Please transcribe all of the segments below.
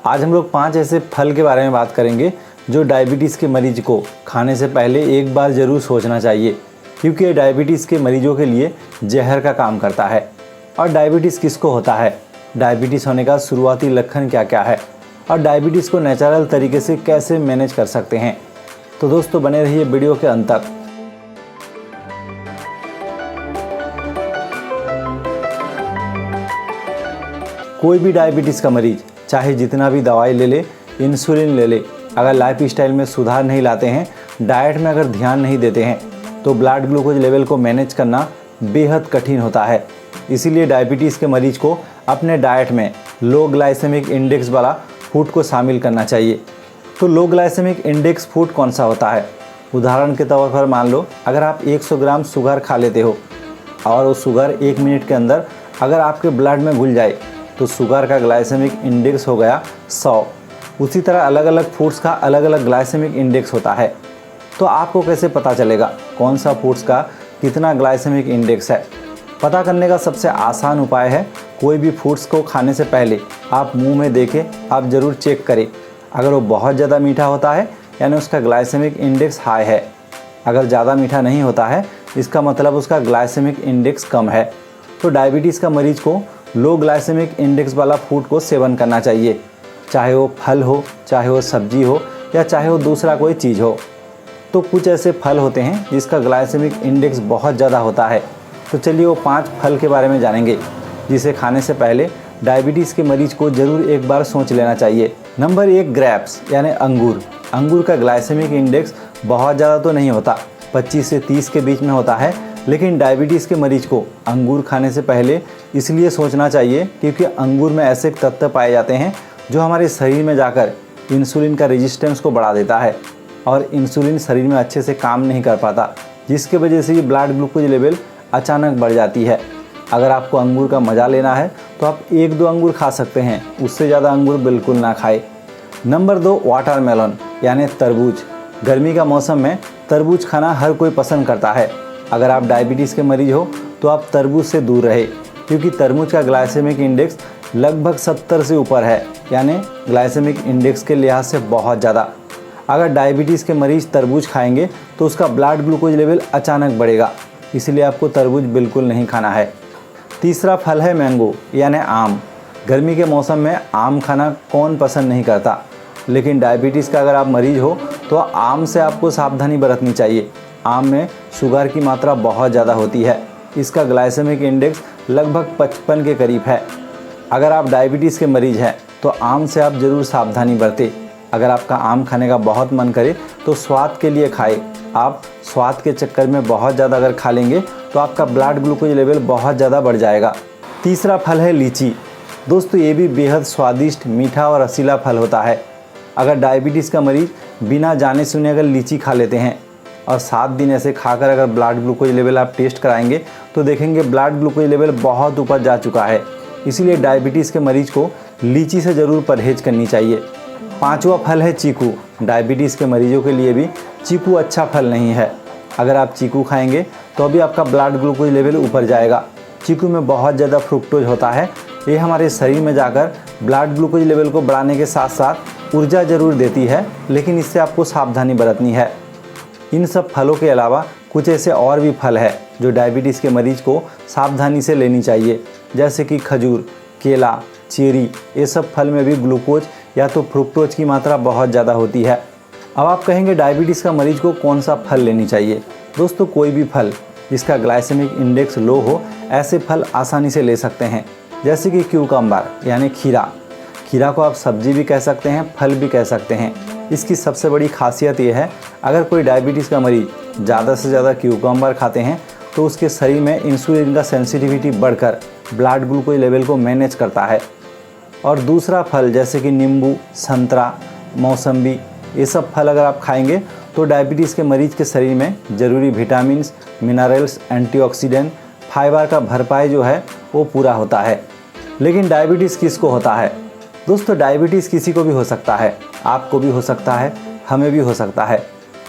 आज हम लोग 5 ऐसे फल के बारे में बात करेंगे जो डायबिटीज़ के मरीज को खाने से पहले एक बार ज़रूर सोचना चाहिए, क्योंकि ये डायबिटीज़ के मरीजों के लिए जहर का काम करता है। और डायबिटीज़ किसको होता है, डायबिटीज़ होने का शुरुआती लक्षण क्या क्या है और डायबिटीज़ को नेचुरल तरीके से कैसे मैनेज कर सकते हैं। तो दोस्तों बने रहिए वीडियो के अंत तक। कोई भी डायबिटीज़ का मरीज चाहे जितना भी दवाई ले ले, इंसुलिन ले ले, अगर लाइफस्टाइल में सुधार नहीं लाते हैं, डाइट में अगर ध्यान नहीं देते हैं, तो ब्लड ग्लूकोज लेवल को मैनेज करना बेहद कठिन होता है। इसीलिए डायबिटीज़ के मरीज को अपने डाइट में लो ग्लाइसेमिक इंडेक्स वाला फूड को शामिल करना चाहिए। तो लो ग्लाइसेमिक इंडेक्स फूड कौन सा होता है? उदाहरण के तौर पर मान लो अगर आप 100 ग्राम शुगर खा लेते हो और वो शुगर 1 मिनट के अंदर अगर आपके ब्लड में घुल जाए तो शुगर का ग्लाइसेमिक इंडेक्स हो गया 100। उसी तरह अलग अलग फूड्स का अलग अलग ग्लाइसेमिक इंडेक्स होता है। तो आपको कैसे पता चलेगा कौन सा फूड्स का कितना ग्लाइसेमिक इंडेक्स है? पता करने का सबसे आसान उपाय है, कोई भी फूड्स को खाने से पहले आप मुंह में देके आप ज़रूर चेक करें। अगर वो बहुत ज़्यादा मीठा होता है यानी उसका ग्लाइसेमिक इंडेक्स हाई है। अगर ज़्यादा मीठा नहीं होता है इसका मतलब उसका ग्लाइसेमिक इंडेक्स कम है। तो डायबिटीज़ का मरीज को लो ग्लाइसेमिक इंडेक्स वाला फूड को सेवन करना चाहिए, चाहे वो फल हो, चाहे वो सब्जी हो या चाहे वो दूसरा कोई चीज़ हो। तो कुछ ऐसे फल होते हैं जिसका ग्लाइसेमिक इंडेक्स बहुत ज़्यादा होता है। तो चलिए वो 5 फल के बारे में जानेंगे जिसे खाने से पहले डायबिटीज़ के मरीज को ज़रूर एक बार सोच लेना चाहिए। नंबर 1 ग्रेप्स यानी अंगूर। अंगूर का ग्लाइसेमिक इंडेक्स बहुत ज़्यादा तो नहीं होता, 25 से 30 के बीच में होता है, लेकिन डायबिटीज़ के मरीज को अंगूर खाने से पहले इसलिए सोचना चाहिए क्योंकि अंगूर में ऐसे तत्व पाए जाते हैं जो हमारे शरीर में जाकर इंसुलिन का रेजिस्टेंस को बढ़ा देता है और इंसुलिन शरीर में अच्छे से काम नहीं कर पाता, जिसके वजह से ये ब्लड ग्लूकोज लेवल अचानक बढ़ जाती है। अगर आपको अंगूर का मज़ा लेना है तो आप 1-2 अंगूर खा सकते हैं, उससे ज़्यादा अंगूर बिल्कुल ना खाए। नंबर 2 वाटरमेलन यानी तरबूज। गर्मी का मौसम में तरबूज खाना हर कोई पसंद करता है। अगर आप डायबिटीज़ के मरीज हो तो आप तरबूज से दूर रहे, क्योंकि तरबूज का ग्लाइसेमिक इंडेक्स लगभग 70 से ऊपर है, यानी ग्लाइसेमिक इंडेक्स के लिहाज से बहुत ज़्यादा। अगर डायबिटीज़ के मरीज तरबूज खाएंगे तो उसका ब्लड ग्लूकोज लेवल अचानक बढ़ेगा, इसलिए आपको तरबूज बिल्कुल नहीं खाना है। तीसरा फल है मैंगो यानी आम। गर्मी के मौसम में आम खाना कौन पसंद नहीं करता, लेकिन डायबिटीज़ का अगर आप मरीज हो तो आम से आपको सावधानी बरतनी चाहिए। आम में शुगर की मात्रा बहुत ज़्यादा होती है, इसका ग्लाइसेमिक इंडेक्स लगभग 55 के करीब है। अगर आप डायबिटीज़ के मरीज हैं तो आम से आप ज़रूर सावधानी बरतें। अगर आपका आम खाने का बहुत मन करे तो स्वाद के लिए खाएं। आप स्वाद के चक्कर में बहुत ज़्यादा अगर खा लेंगे तो आपका ब्लड ग्लूकोज लेवल बहुत ज़्यादा बढ़ जाएगा। तीसरा फल है लीची। दोस्तों ये भी बेहद स्वादिष्ट, मीठा और रसीला फल होता है। अगर डायबिटीज़ का मरीज बिना जाने सुने अगर लीची खा लेते हैं और 7 दिन ऐसे खाकर अगर ब्लड ग्लूकोज लेवल आप टेस्ट कराएंगे तो देखेंगे ब्लड ग्लूकोज लेवल बहुत ऊपर जा चुका है। इसीलिए डायबिटीज़ के मरीज को लीची से ज़रूर परहेज करनी चाहिए। 5वां फल है चीकू। डायबिटीज़ के मरीजों के लिए भी चीकू अच्छा फल नहीं है। अगर आप चीकू खाएंगे तो अभी आपका ब्लड ग्लूकोज लेवल ऊपर जाएगा। चीकू में बहुत ज़्यादा फ्रुक्टोज होता है, ये हमारे शरीर में जाकर ब्लड ग्लूकोज लेवल को बढ़ाने के साथ साथ ऊर्जा ज़रूर देती है, लेकिन इससे आपको सावधानी बरतनी है। इन सब फलों के अलावा कुछ ऐसे और भी फल है जो डायबिटीज़ के मरीज को सावधानी से लेनी चाहिए, जैसे कि खजूर, केला, चेरी। ये सब फल में भी ग्लूकोज या तो फ्रुक्टोज की मात्रा बहुत ज़्यादा होती है। अब आप कहेंगे डायबिटीज़ का मरीज को कौन सा फल लेनी चाहिए? दोस्तों कोई भी फल जिसका ग्लाइसेमिक इंडेक्स लो हो, ऐसे फल आसानी से ले सकते हैं, जैसे कि क्यूकम्बर यानी खीरा। खीरा को आप सब्जी भी कह सकते हैं, फल भी कह सकते हैं। इसकी सबसे बड़ी खासियत ये है, अगर कोई डायबिटीज़ का मरीज ज़्यादा से ज़्यादा क्यूकम्बर खाते हैं तो उसके शरीर में इंसुलिन का सेंसिटिविटी बढ़कर ब्लड ग्लूकोज लेवल को मैनेज करता है। और दूसरा फल जैसे कि नींबू, संतरा, मौसम्बी, ये सब फल अगर आप खाएंगे तो डायबिटीज़ के मरीज के शरीर में ज़रूरी विटामिन्स, मिनरल्स, एंटीऑक्सीडेंट, फाइबर का भरपाई जो है वो पूरा होता है। लेकिन डायबिटीज़ किसको होता है? दोस्तों डायबिटीज़ किसी को भी हो सकता है, आपको भी हो सकता है, हमें भी हो सकता है।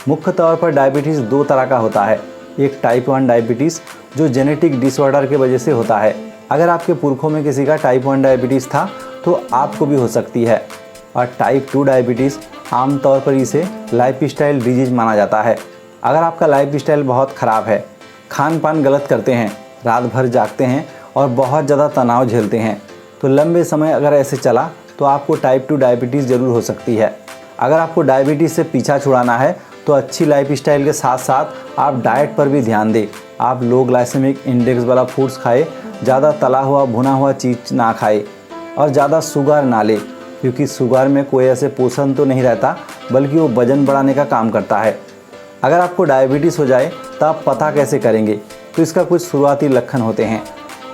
मुख्य तौर पर डायबिटीज़ 2 तरह का होता है। एक टाइप 1 डायबिटीज़ जो जेनेटिक डिसऑर्डर की वजह से होता है। अगर आपके पुरखों में किसी का टाइप 1 डायबिटीज़ था तो आपको भी हो सकती है। और टाइप 2 डायबिटीज़ आमतौर पर इसे लाइफस्टाइल डिजीज माना जाता है। अगर आपका लाइफस्टाइल बहुत ख़राब है, खान पान गलत करते हैं, रात भर जागते हैं और बहुत ज़्यादा तनाव झेलते हैं, तो लंबे समय अगर ऐसे चला तो आपको टाइप 2 डायबिटीज़ ज़रूर हो सकती है। अगर आपको डायबिटीज़ से पीछा छुड़ाना है तो अच्छी लाइफस्टाइल के साथ साथ आप डाइट पर भी ध्यान दें। आप लो ग्लाइसेमिक इंडेक्स वाला फूड्स खाए, ज़्यादा तला हुआ भुना हुआ चीज़ ना खाए और ज़्यादा शुगर ना ले, क्योंकि शुगर में कोई ऐसे पोषण तो नहीं रहता बल्कि वो वजन बढ़ाने का काम करता है। अगर आपको डायबिटीज़ हो जाए तो आप पता कैसे करेंगे? तो इसका कुछ शुरुआती लक्षण होते हैं,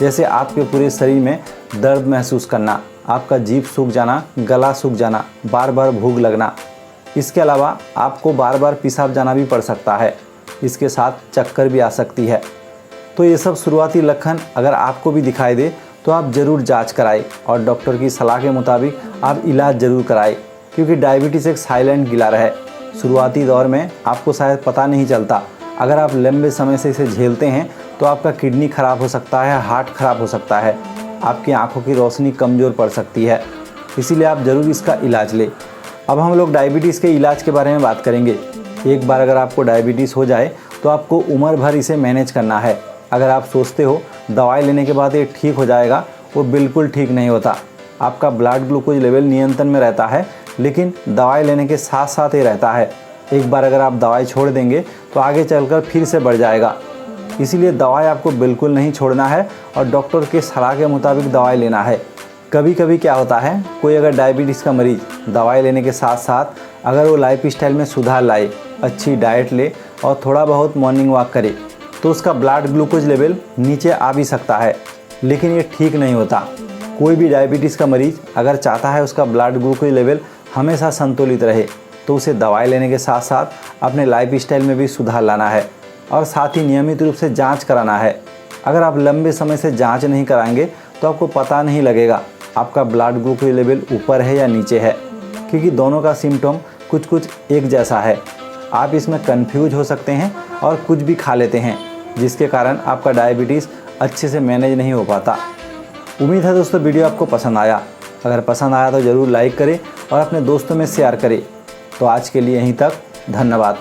जैसे आपके पूरे शरीर में दर्द महसूस करना, आपका जीभ सूख जाना, गला सूख जाना, बार बार भूख लगना। इसके अलावा आपको बार बार पेशाब जाना भी पड़ सकता है। इसके साथ चक्कर भी आ सकती है। तो ये सब शुरुआती लक्षण अगर आपको भी दिखाई दे तो आप ज़रूर जांच कराएं और डॉक्टर की सलाह के मुताबिक आप इलाज ज़रूर कराएं, क्योंकि डायबिटीज़ एक साइलेंट किलर है। शुरुआती दौर में आपको शायद पता नहीं चलता। अगर आप लंबे समय से इसे झेलते हैं तो आपका किडनी ख़राब हो सकता है, हार्ट ख़राब हो सकता है, आपकी आँखों की रोशनी कमज़ोर पड़ सकती है। इसीलिए आप ज़रूर इसका इलाज लें। अब हम लोग डायबिटीज़ के इलाज के बारे में बात करेंगे। एक बार अगर आपको डायबिटीज़ हो जाए तो आपको उम्र भर इसे मैनेज करना है। अगर आप सोचते हो दवाई लेने के बाद ये ठीक हो जाएगा, वो बिल्कुल ठीक नहीं होता। आपका ब्लड ग्लूकोज लेवल नियंत्रण में रहता है, लेकिन दवाई लेने के साथ साथ ही रहता है। एक बार अगर आप दवाई छोड़ देंगे तो आगे चलकर फिर से बढ़ जाएगा। इसीलिए दवाई आपको बिल्कुल नहीं छोड़ना है और डॉक्टर के सलाह के मुताबिक दवाई लेना है। कभी कभी क्या होता है, कोई अगर डायबिटीज़ का मरीज़ दवाई लेने के साथ साथ अगर वो लाइफस्टाइल में सुधार लाए, अच्छी डाइट ले और थोड़ा बहुत मॉर्निंग वॉक करे, तो उसका ब्लड ग्लूकोज लेवल नीचे आ भी सकता है, लेकिन ये ठीक नहीं होता। कोई भी डायबिटीज़ का मरीज़ अगर चाहता है उसका ब्लड ग्लूकोज लेवल हमेशा संतुलित रहे, तो उसे दवाई लेने के साथ साथ अपने लाइफस्टाइल में भी सुधार लाना है और साथ ही नियमित रूप से जांच कराना है। अगर आप लंबे समय से जांच नहीं कराएंगे तो आपको पता नहीं लगेगा आपका ब्लड ग्लूकोज लेवल ऊपर है या नीचे है, क्योंकि दोनों का सिम्टम कुछ कुछ एक जैसा है। आप इसमें कंफ्यूज हो सकते हैं और कुछ भी खा लेते हैं, जिसके कारण आपका डायबिटीज़ अच्छे से मैनेज नहीं हो पाता। उम्मीद है दोस्तों वीडियो आपको पसंद आया। अगर पसंद आया तो ज़रूर लाइक करें और अपने दोस्तों में शेयर करें। तो आज के लिए यहीं तक, धन्यवाद।